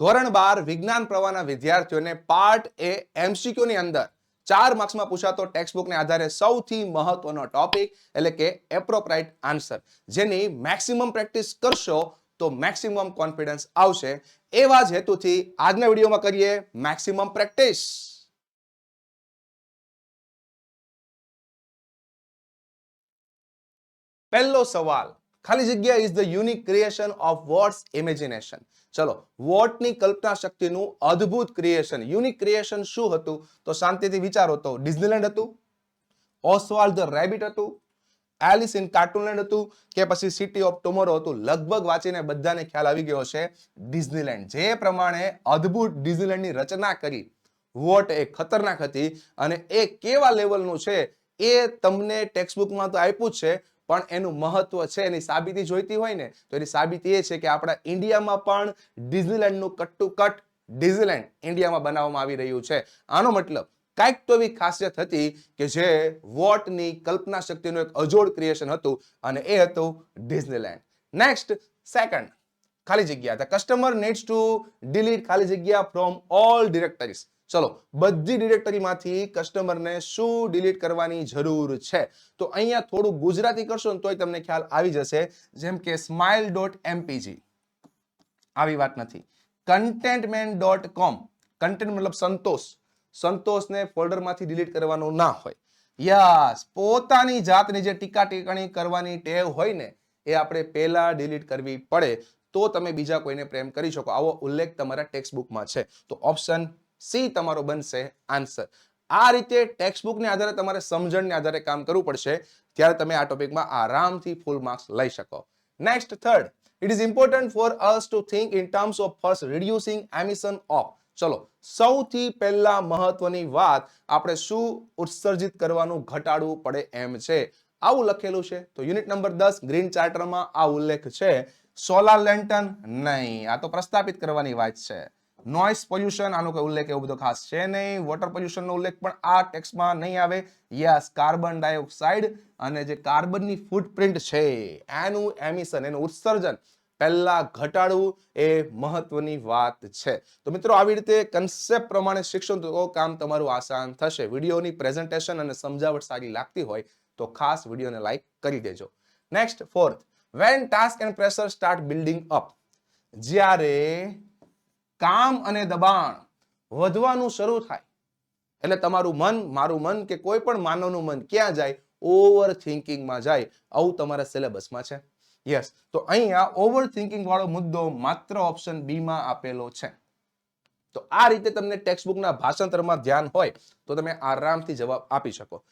ધોરણ 12 વિજ્ઞાન પ્રવાહના વિદ્યાર્થીઓને પાર્ટ એ એમસીક્યુ ની અંદર 4 માર્ક્સમાં પૂછાતો ટેક્સ્ટ બુકને આધારે સૌથી મહત્વનો ટોપિક એટલે કે એપ્રોપ્રાઇટ આન્સર, જેની મેક્સિમમ પ્રેક્ટિસ કરશો તો મેક્સિમમ કોન્ફિડન્સ આવશે. એવા જ હેતુથી આજના વિડીયોમાં કરીએ મેક્સિમમ પ્રેક્ટિસ. પહેલો સવાલ, ખાલી જગ્યા is the unique creation of what's imagination. ચલો, વોટની કલ્પના શક્તિનું અદ્ભુત ક્રિએશન, યુનિક ક્રિએશન શું હતું? તો શાંતિથી વિચારો તો ડિઝનીલેન્ડ હતું, ઓસ્વાલ્ડ ધ રેબિટ હતું, એલિસ ઇન કાર્ટૂનલેન્ડ હતું કે પછી સિટી ઓફ ટુમોરો હતું? લગભગ વાંચીને બધાને ખ્યાલ આવી ગયો છે ડિઝનીલેન્ડ. જે પ્રમાણે અદ્ભુત ડિઝનીલેન્ડની રચના કરી, વોટ એ ખતરનાક હતી અને એ કેવા લેવલનું છે એ તમને ટેક્સ્ટ બુકમાં તો આપ્યું જ છે, પણ એનું મહત્વ છે, એની સાબિતી જોઈતી હોય ને તો એની સાબિતી એ છે કે આપણા ઇન્ડિયામાં પણ ડિઝનીલેન્ડનું કટ ટુ કટ ડિઝનીલેન્ડ ઇન્ડિયામાં બનાવવામાં આવી રહ્યું છે. આનો મતલબ કાંઈક તો એવી ખાસિયત હતી કે જે વોટની કલ્પના શક્તિનું એક અજોડ ક્રિએશન હતું અને એ હતું ડિઝનીલેન્ડ. નેક્સ્ટ, સેકન્ડ, ખાલી જગ્યા, the customer needs two delete ખાલી જગ્યા ફ્રોમ ઓલ ડિરેક્ટરીઝ. ચલો, બધી ડિરેક્ટરીમાંથી કસ્ટમરને શું ડિલીટ કરવાની જરૂર છે? તો અહીંયા થોડું ગુજરાતી કરશો ને તોય તમને ખ્યાલ આવી જશે. જેમ કે smile.mpg, આવી વાત નથી. contentment.com, કન્ટેન્ટ મતલબ સંતોષ, સંતોષને ફોલ્ડરમાંથી ડિલીટ કરવાનું ના હોય. યસ, પોતાની જાતની જે ટીકા ટિપ્પણી કરવાની ટેવ હોય ને એ આપણે પહેલા ડિલીટ કરવી પડે તો તમે બીજા કોઈને પ્રેમ કરી શકો. આવો ઉલ્લેખ તમારા ટેક્સ્ટ બુકમાં છે. તો ઓપ્શન સી તમારો બનશે આન્સર. આ રીતે ટેક્સ્ટ બુકને આધારે તમારે સમજણને આધારે કામ કરવું પડશે, ત્યારે તમે આ ટોપિકમાં આરામથી ફૂલ માર્ક્સ લઈ શકો. Next, third, it is important for us to think in terms of first reducing emission of. ચલો, સૌથી પહેલા મહત્વની વાત, આપણે શું ઉત્સર્જિત કરવાનું ઘટાડવું પડે એમ છે, આવું લખેલું છે. તો યુનિટ નંબર 10 ગ્રીન ચાર્ટરમાં આ ઉલ્લેખ છે. સોલાર લેન્ટર્ન નહીં, આ તો પ્રસ્થાપિત કરવાની વાત છે. નોઇસ પોલ્યુશન, આનો કોઈ ઉલ્લેખ એવો બધો ખાસ છે નહીં. વોટર પોલ્યુશનનો ઉલ્લેખ પણ આ ટેક્સ્ટમાં નહીં આવે. યસ, કાર્બન ડાયોક્સાઇડ અને જે કાર્બનની ફૂટપ્રિન્ટ છે એનું એમિશન, એનું ઉત્સર્જન પહેલા ઘટાડવું એ મહત્વની વાત છે. તો મિત્રો, આવી રીતે કન્સેપ્ટ પ્રમાણે શિક્ષણ તો કામ તમારું આસાન થશે. વિડીયોની પ્રેઝન્ટેશન અને સમજાવટ સારી લાગતી હોય તો ખાસ વિડીયોને લાઈક કરી દેજો. Next, fourth, when task and pressure start building up, જ્યારે કામ અને દબાણ વધવાનું શરૂ થાય એટલે તમારું મન, મારું મન કે કોઈ પણ માનવનું મન ક્યાં જાય? ઓવર થિંકિંગમાં જાય. આવું તમારા સિલેબસમાં છે. યસ, તો અહીંયા ઓવર થિંકિંગ વાળો મુદ્દો માત્ર ઓપ્શન બી માં આપેલો છે. તો આ રીતે તમને ટેક્સ્ટ બુકના ભાષાંતરમાં ધ્યાન હોય તો તમે આરામથી જવાબ આપી શકો.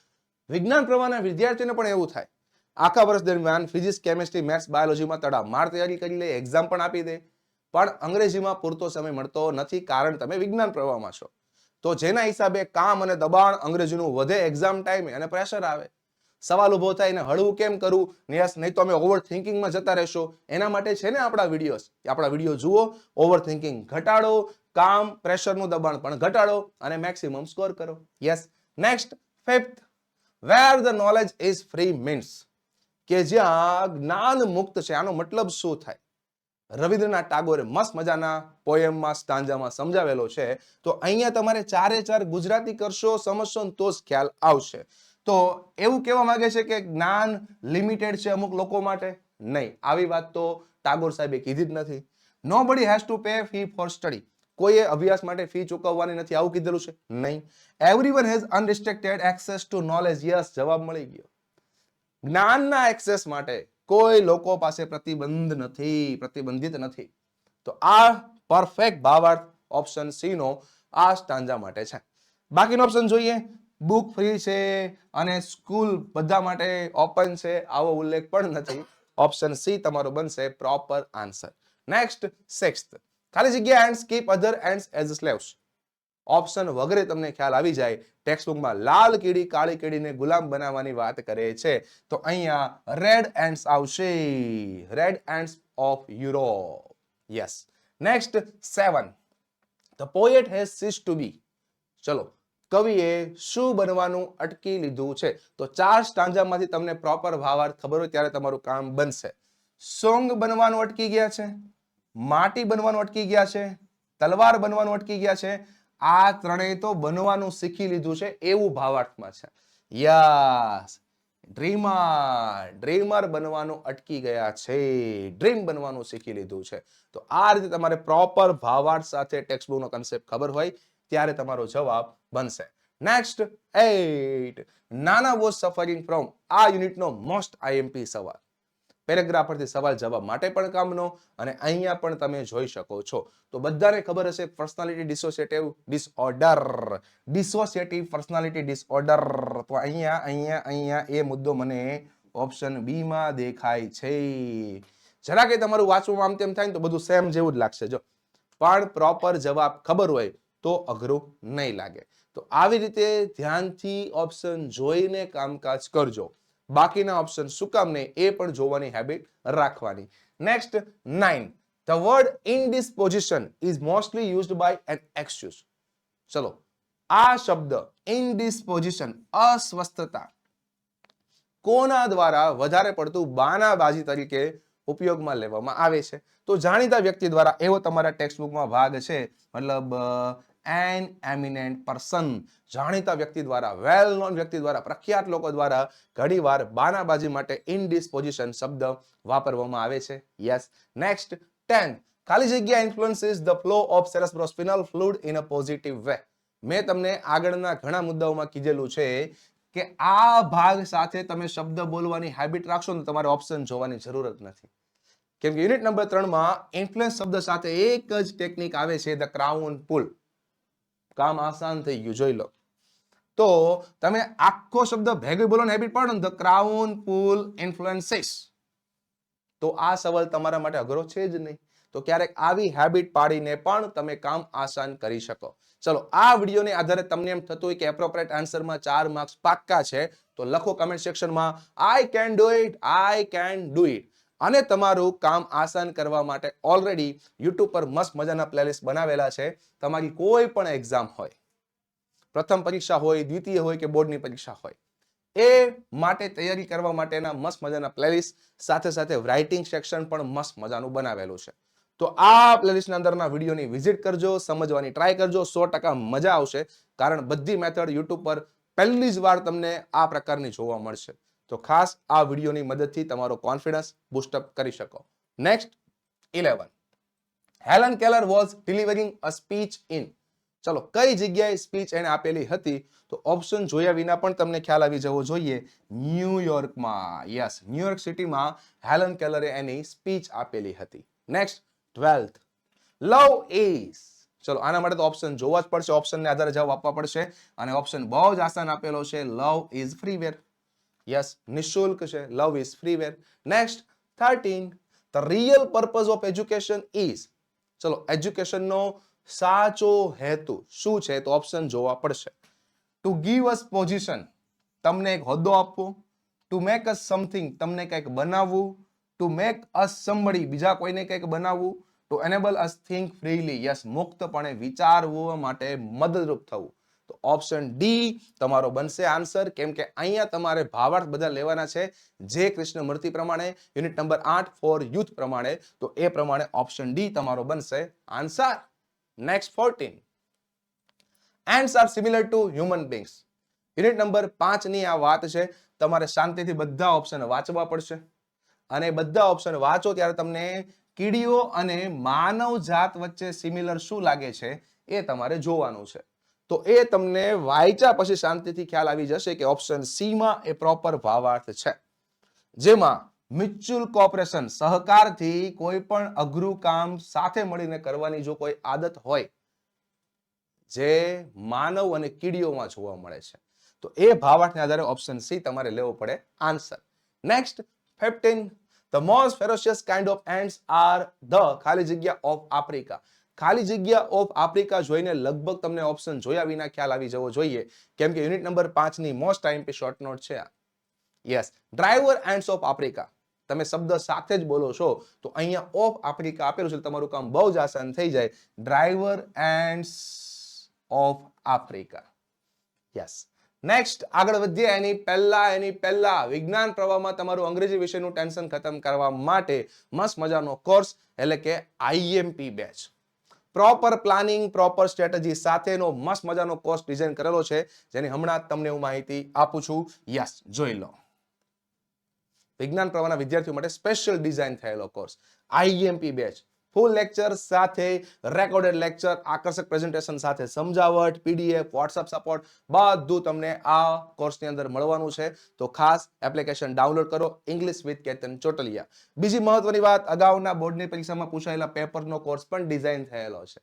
વિજ્ઞાન પ્રવાહના વિદ્યાર્થીઓને પણ એવું થાય, આખા વર્ષ દરમિયાન ફિઝિક્સ, કેમિસ્ટ્રી, મેથ્સ, બાયોલોજીમાં તડામાર તૈયારી કરી લે, એક્ઝામ પણ આપી દે, પણ અંગ્રેજીમાં પૂરતો સમય મળતો નથી, કારણ તમે વિજ્ઞાન પ્રવાહમાં છો. તો જેના હિસાબે કામ અને દબાણ અંગ્રેજીનું વધે એક્ઝામ ટાઈમે અને પ્રેશર આવે. સવાલ ઉભો થાય ને હળવું કેમ કરવું? યસ, નહીં તો અમે ઓવર થિંકિંગમાં જતા રહેશો. એના માટે છે ને આપણા વિડીયોઝ, આપણા વિડીયો જુઓ, ઓવર થિંકિંગ ઘટાડો, કામ પ્રેશરનું દબાણ પણ ઘટાડો અને મેક્સિમમ સ્કોર કરો. Yes. Next, fifth, where the knowledge is free means, કે જ્યાં જ્ઞાન મુક્ત છે. આનો મતલબ શું થાય? રવિન્દ્રનાથ ટાગોરે મસ્ત મજાના પોએમમાં, સ્ટાન્જામાં સમજાવેલો છે. તો અહીંયા તમારે ચારે ચાર ગુજરાતી કરશો, સમજશો ને તો જ ખ્યાલ આવશે. તો એવું કહેવા માંગે છે કે જ્ઞાન લિમિટેડ છે અમુક લોકો માટે? નહીં, આવી વાત તો ટાગોર સાહેબે કીધી જ નથી. Nobody has to pay fee for study, કોઈએ અભ્યાસ માટે ફી ચૂકવવાની નથી, આવું કીધેલું છે? નહીં. Everyone has unrestricted access to knowledge. Yes, જવાબ મળી ગયો. જ્ઞાનના એક્સેસ માટે કોઈ લોકો પાસે પ્રતિબંધ નથી, પ્રતિબંધિત નથી. તો આ પરફેક્ટ ભાવાર્થ ઓપ્શન સી નો આ સ્ટાન્જા માટે છે. બાકીનો ઓપ્શન જોઈએ, બુક ફ્રી છે અને સ્કૂલ બધા માટે ઓપન છે, આવો ઉલ્લેખ પણ નથી. ઓપ્શન સી તમારો બનશે પ્રોપર આન્સર. નેક્સ્ટ, સિક્સ્થ, ખાલી જગ્યા એન્ડ્સ કીપ અધર એન્ડ્સ એઝ સ્લેવ્સ. ઓપ્શન વગેરે તમને ખ્યાલ આવી જાય. ટેક્સ્ટ બુકમાં લાલ કીડી કાળી કીડીને ગુલામ બનાવવાની વાત કરે છે, તો અહીંયા રેડ એન્ડ્સ આવશે, red ants of Europe. Yes. Next, 7, the poet has cease to be. ચલો, કવિએ શું બનવાનું અટકી લીધું છે? તો 4 સ્ટાન્જામાંથી તમને પ્રોપર ભાવાર્થ ખબર હોય ત્યારે તમારું કામ બનશે. સોંગ બનવાનું અટકી ગયા છે, માટી બનવાનું અટકી ગયા છે, તલવાર બનવાનું અટકી ગયા છે. આ ત્રણેય તો બનવાનું શીખી લીધું છે એવું ભાવાર્થમાં છે. યસ, ડ્રીમર બનવાનું અટકી ગયા છે, ડ્રીમ બનવાનું શીખી લીધું છે. તો આ રીતે તમારે પ્રોપર ભાવાર્થ સાથે ટેક્સ્ટબુકનો કન્સેપ્ટ ખબર હોય ત્યારે તમારો જવાબ બનશે. નેક્સ્ટ 8, નાના વોઝ સફરિંગ ફ્રોમ. આ યુનિટનો મોસ્ટ આઈએમપી સવાલ. પેરેગ્રાફ પરથી સવાલ જવાબ માટે પણ કામનો અને અહીંયા પણ તમે જોઈ શકો છો. તો બધાને ખબર હશે પર્સનાલિટી ડિસોસિએટિવ પર્સનાલિટી ડિસઓર્ડર. તો અહીંયા એ મુદ્દો મને ઓપ્શન બી માં દેખાય છે. જરા કે તમારું વાંચવું આમ તેમ થાય ને તો બધું સેમ જેવું જ લાગશે. જો પણ પ્રોપર જવાબ ખબર હોય તો અઘરું નહીં લાગે. તો આવી રીતે ધ્યાનથી ઓપ્શન જોઈને કામકાજ કરજો. બાકીના ઓપ્શન શું કામ નહીં એ પણ જોવાની હેબિટ રાખવાની. Next 9, the word indisposition is mostly used by an excuse. ચલો, આ શબ્દ ઇનડિસ્પોઝિશન, અસ્વસ્થતા, કોના દ્વારા વધારે પડતું બાનાબાજી તરીકે ઉપયોગમાં લેવામાં આવે છે? તો જાણીતા વ્યક્તિ દ્વારા. એવો તમારા ટેક્સ્ટબુકમાં ભાગ છે, મતલબ એન એમિનેન્ટ પર્સન, જાણીતા વ્યક્તિ દ્વારા, વેલ નોન વ્યક્તિ દ્વારા, પ્રખ્યાત લોકો દ્વારા ઘણીવાર બાનાબાજી માટે ઇનડિસ્પોઝિશન શબ્દ વાપરવામાં આવે છે. યસ. નેક્સ્ટ 10, ખાલી જગ્યા influences the flow of cerebrospinal fluid in a positive way. મેં તમને આગળના ઘણા મુદ્દાઓમાં કીધેલું છે કે આ ભાગ સાથે તમે શબ્દ બોલવાની હેબિટ રાખશો ને તમારે ઓપ્શન જોવાની જરૂર જ નથી. કેમ કે યુનિટ નંબર 3 માં ઇન્ફ્લુઅન્સ શબ્દ સાથે એક જ ટેકનિક આવે છે, ધ ક્રાઉન પુલ. કામ આસાન થઈ ગયું, જોઈ લો. તો તમે આખો શબ્દ ભેગો બોલવાની હેબિટ પાડો ને, ધ ક્રાઉન પુલ ઇન્ફ્લુએન્સીસ, તો આ સવાલ તમારા માટે અઘરો છે જ નહીં. તો ક્યારેક આવી હેબિટ પાડીને પણ તમે કામ આસાન કરી શકો. ચલો, આ વિડીયોને આધારે તમને એમ થતું હોય કે એપ્રોપ્રિએટ આન્સરમાં 4 માર્ક્સ પાક્કા છે, તો લખો કમેન્ટ સેક્શનમાં I can do it, I can do it. અને તમારું કામ આસાન કરવા માટે ઓલરેડી યુટ્યુબ પર મસ્ત મજાના પ્લેલિસ્ટ બનાવેલા છે. તમારી કોઈ પણ એક્ઝામ હોય, પ્રથમ પરીક્ષા હોય, દ્વિતીય હોય કે બોર્ડની પરીક્ષા હોય, એ માટે તૈયારી કરવા માટેના મસ્ત મજાના પ્લેલિસ્ટ સાથે સાથે રાઇટિંગ સેક્શન પણ મસ્ત મજાનું બનાવેલું છે. તો આ પ્લેલિસ્ટના અંદરના વિડીયોની વિઝિટ કરજો, સમજવાની ટ્રાય કરજો. 100% મજા આવશે, કારણ બધી મેથડ યુટ્યુબ પર પહેલી જ વાર તમને આ પ્રકારની જોવા મળશે. તો ખાસ આ વિડીયોની મદદથી તમારો કોન્ફિડન્સ બૂસ્ટઅપ કરી શકો. Next 11, Helen Keller was delivering a speech in. ચલો, કઈ જગ્યાએ સ્પીચ એને આપેલી હતી? તો ઓપ્શન જોયા વિના પણ તમને ખ્યાલ આવી જવો જોઈએ. ન્યુયોર્કમાં. યસ, ન્યુયોર્ક સિટીમાં હેલન કેલરે એની સ્પીચ આપેલી હતી. Next 12th, love is. ચલો, આના માટે તો ઓપ્શન જોવા જ પડશે, ઓપ્શનને આધારે જવાબ આપવા પડશે. અને ઓપ્શન બહુ જ આસાન આપેલો છે, લવ ઇઝ ફ્રીવેર. યસ, નિઃશુલ્ક છે, love is freeware. Next 13, the real purpose of education is. ચલો, એજ્યુકેશનનો સાચો હેતુ શું છે? તો ઓપ્શન જોવા પડશે. ટુ ગીવ અસ પોઝિશન, તમને એક હોદ્દો આપવો. ટુ મેક અસ સમથિંગ, તમને કંઈક બનાવવું. ટુ મેક અસ સમબડી, બીજા કોઈને કંઈક બનાવવું. ટુ એનેબલ અસ થિંક ફ્રીલી, યસ, મુક્તપણે વિચારવા માટે મદદરૂપ થવું. તો ઓપ્શન ડી તમારો બનશે આન્સર. કેમ કે અહીંયા તમારે ભાવાર્થ બધા લેવાના છે જે કૃષ્ણ મૂર્તિ પ્રમાણે, યુનિટ નંબર 8 ફોર યુથ પ્રમાણે. તો એ પ્રમાણે ઓપ્શન ડી તમારો બનશે answer. Next 14, ants are similar to human beings. Unit number 5 ની આ વાત છે. તમારે શાંતિથી બધા ઓપ્શન વાંચવા પડશે અને બધા ઓપ્શન વાંચો ત્યારે તમને કીડીઓ અને માનવ જાત વચ્ચે સિમિલર શું લાગે છે એ તમારે જોવાનું છે. તો એ તમને વાંચ્યા પછી શાંતિથી ખ્યાલ આવી જશે કે ઓપ્શન સી માં એ પ્રોપર ભાવાર્થ છે, જેમાં મ્યુચ્યુઅલ કોઓપરેશન, સહકારથી કોઈ પણ અઘરું કામ સાથે મળીને કરવાની જો કોઈ આદત હોય જે માનવ અને કીડીઓમાં જોવા મળે છે, તો એ ભાવાર્થને આધારે ઓપ્શન સી તમારે લેવો પડે answer. Next 15, the most ferocious kind of ants are the ખાલી જગ્યા ઓફ આફ્રિકા. ખાલી જગ્યા ઓફ આફ્રિકા જોઈને લગભગ તમને ઓપ્શન જોયા વિના ખ્યાલ આવી જવો જોઈએ, કેમ કે યુનિટ નંબર 5 ની મોસ્ટ આઈએમપી શોર્ટ નોટ છે. Yes, driver ants of Africa. તમે શબ્દ સાથે જ બોલો છો તો અહીંયા ઓફ આફ્રિકા આપેલું છે, તમારું કામ બહુ જ આસાન થઈ જાય. Driver ants of Africa. Yes. Next આગળ વધીએ. એની પહેલા વિજ્ઞાન પ્રવાહમાં તમારું અંગ્રેજી વિષયનું ટેન્શન ખતમ કરવા માટે મસ્ત મજાનો કોર્સ એટલે કે IMP batch. Proper planning proper strategy સાથેનો મસ્ત મજાનો કોર્સ ડિઝાઇન કરેલો છે, જેની હમણાં તમને હું માહિતી આપું છું. યસ, જોઈ લો. વિજ્ઞાન પ્રવાહના વિદ્યાર્થીઓ માટે સ્પેશિયલ ડિઝાઇન થયેલો કોર્સ, આઈએમપી બેચ, ફૂલ લેક્ચર સાથે રેકોર્ડેડ લેક્ચર, આકર્ષક પ્રેઝન્ટેશન સાથે સમજાવટ, પીડીએફ, વોટ્સઅપ સપોર્ટ, બધું તમને આ કોર્સની અંદર મળવાનું છે. તો ખાસ એપ્લિકેશન ડાઉનલોડ કરો, ઇંગ્લિશ વિથ કેતન ચોટલિયા. બીજી મહત્વની વાત, અગાઉના બોર્ડની પરીક્ષામાં પૂછાયેલા પેપરનો કોર્સ પણ ડિઝાઇન થયેલો છે.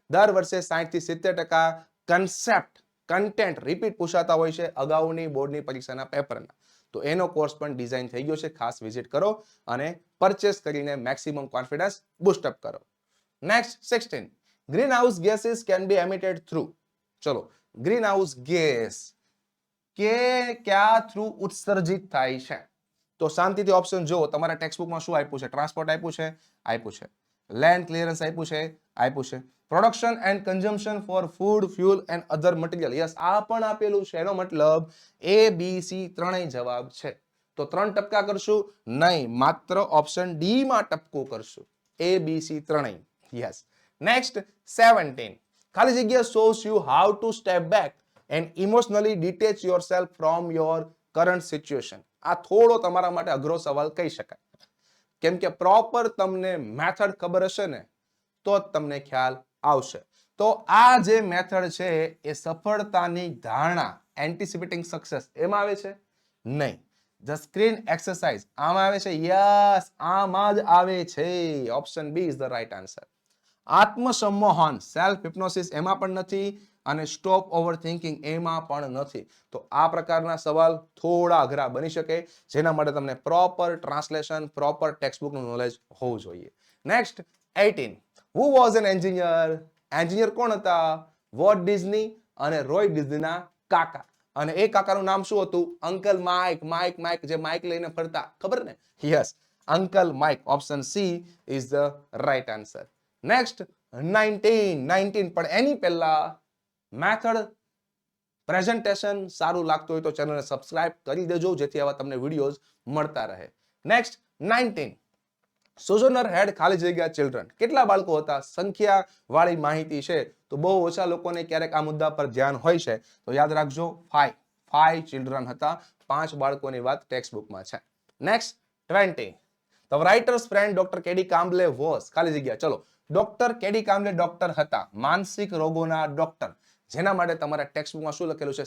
દર વર્ષે 60 થી 70% કન્સેપ્ટ કન્ટેન્ટ રિપીટ પૂછાતા હોય છે અગાઉની બોર્ડની પરીક્ષાના પેપરના. તો એનો કોર્સ પણ ડિઝાઇન થઈ ગયો છે. ખાસ વિઝિટ કરો અને પરચેસ કરીને મેક્સિમમ કોન્ફિડન્સ બૂસ્ટ અપ કરો. Next 16, greenhouse gases can be emitted through. ચલો, ગ્રીન હાઉસ ગેસ કે કયા થ્રુ ઉત્સર્જિત થાય છે? તો શાંતિથી ઓપ્શન જુઓ. તમારા ટેક્સ્ટ બુકમાં શું આપ્યું છે? ટ્રાન્સપોર્ટ આપ્યું છે, આપ્યું છે. લેન્ડ ક્લિયરન્સ આપ્યું છે, આપ્યું છે. Production and consumption for food, fuel and other material. Yes, આ પણ આપેલું છે. એનો મતલબ એ બી સી ત્રણેય જવાબ છે. તો 3 ટપકા કરશું? નહીં, માત્ર ઓપ્શન ડી માં ટપકું કરશું. એ બી સી ત્રણેય. યસ. નેક્સ્ટ 17, ખાલી જગ્યા shows you how to step back and emotionally detach yourself from your current situation. આ થોડો તમારા માટે અઘરો સવાલ કહી શકાય, કેમ કે પ્રોપર તમને મેથડ ખબર હશે ને તો જ તમને ખ્યાલ આવશે. તો આ જે મેથડ છે એ સફળતાની ધારણા, એન્ટિસિપેટિંગ સક્સેસ, એમાં આવે છે? નહીં. ધ સ્ક્રીન એક્સરસાઇઝ આમાં આવે છે? યસ, આમાં જ આવે છે. Option B is the right answer. આત્મસંમોહન, સેલ્ફ હિપ્નોસિસ, એમાં પણ નથી, અને સ્ટોપ ઓવર થિંકિંગ એમાં પણ નથી. તો આ પ્રકારના સવાલ થોડા અઘરા બની શકે, જેના માટે તમને પ્રોપર ટ્રાન્સલેશન, પ્રોપર ટેક્સ્ટ બુકનું નોલેજ હોવું જોઈએ. Next 18, who was an engineer? Engineer કોણ હતા? વોલ્ટ ડિઝની અને રોય ડિઝનીના કાકા. અને એ કાકાનું નામ શું હતું? Uncle Mike. માઇક જે માઇક લઈને ફરતા, ખબર ને? Yes, uncle Mike. Option C is the right answer. Next 19, પણ એની પહેલા મેથડ પ્રેઝન્ટેશન સારું લાગતું હોય તો ચેનલને સબસ્ક્રાઇબ કરી દેજો, જેથી આવા તમને વિડીયોઝ મળતા રહે. નેક્સ્ટ 19, સોજોનર હેડ ખાલી જગ્યા ચિલ્ડ્રન. કેટલા બાળકો હતા? સંખ્યા વાળી માહિતી છે તો બહુ ઓછા લોકોને ક્યારેક આ મુદ્દા પર ધ્યાન હોય છે, તો યાદ રાખજો 5 ચિલ્ડ્રન હતા. 5 બાળકોની વાત ટેક્સ્ટ બુકમાં છે. Next 20, the writer's friend doctor KD Kamble was ખાલી જગ્યા. ચલો, ડોક્ટર કેડી કામ્બલે ડોક્ટર હતા, માનસિક રોગોના ડોક્ટર, જેના માટે તમારા ટેક્સ્ટ બુકમાં શું લખેલું છે?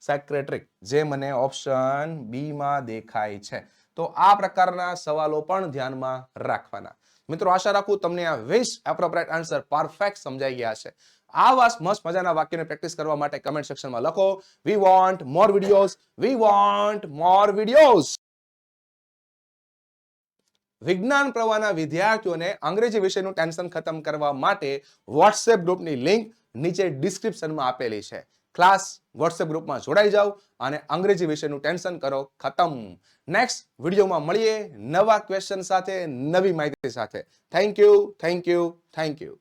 સાયક્રેટ્રિક, જે મને ઓપ્શન બી માં દેખાય છે. તો આ પ્રકારના સવાલો પણ ધ્યાનમાં રાખવાના. મિત્રો, આશા રાખું તમને આ 20 એપ્રોપ્રિએટ આન્સર પરફેક્ટ સમજાઈ ગયા છે. આવા મસ્ત મજાના વાક્યને પ્રેક્ટિસ કરવા માટે કમેન્ટ સેક્શનમાં લખો, વી વોન્ટ મોર વિડીયોઝ. વિજ્ઞાન પ્રવાહના વિદ્યાર્થીઓને અંગ્રેજી વિષયનું ટેન્શન ખતમ કરવા માટે વોટ્સએપ ગ્રુપની લિંક નીચે ડિસ્ક્રિપ્શનમાં આપેલી છે. ક્લાસ વોટ્સએપ ગ્રુપમાં જોડાઈ જાઓ અને અંગ્રેજી વિષયનું ટેન્શન કરો ખતમ. નેક્સ્ટ વિડીયોમાં મળીએ નવા ક્વેશ્ચન સાથે, નવી માહિતી સાથે. Thank you.